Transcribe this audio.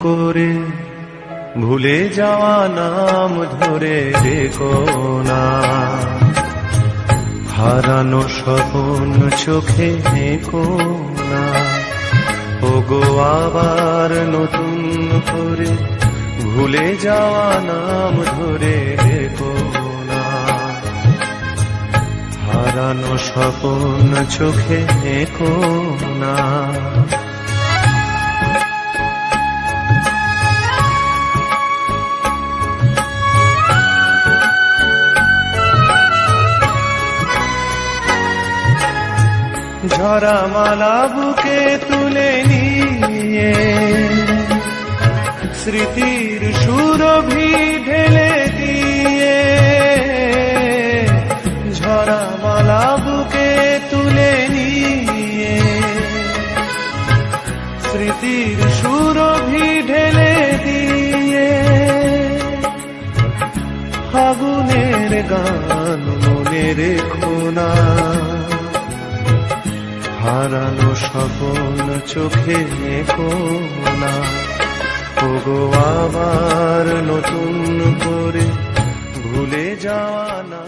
করে ভুলে যাওয়া নাম ধরে রেখো না, হারানো স্বপ্ন চোখে দেখো না। ওগো আবার নতুন করে ভুলে যাওয়া নাম ধরে রেখো না, হারানো স্বপ্ন চোখে দেখো না। ঝরা মালা বুকে তুলে নিয়ে স্মৃতির সুরভি ঢেলে দিয়ে, ঝরা মালা বুকে তুলে নিয়ে স্মৃতির সুরভি ঢেলে দিয়ে, ফাগুনের গান মনে রেখো না, হারানো স্বপ্ন চোখে দেখো না। ওগো আবার নতুন করে ভুলে যাওয়া না।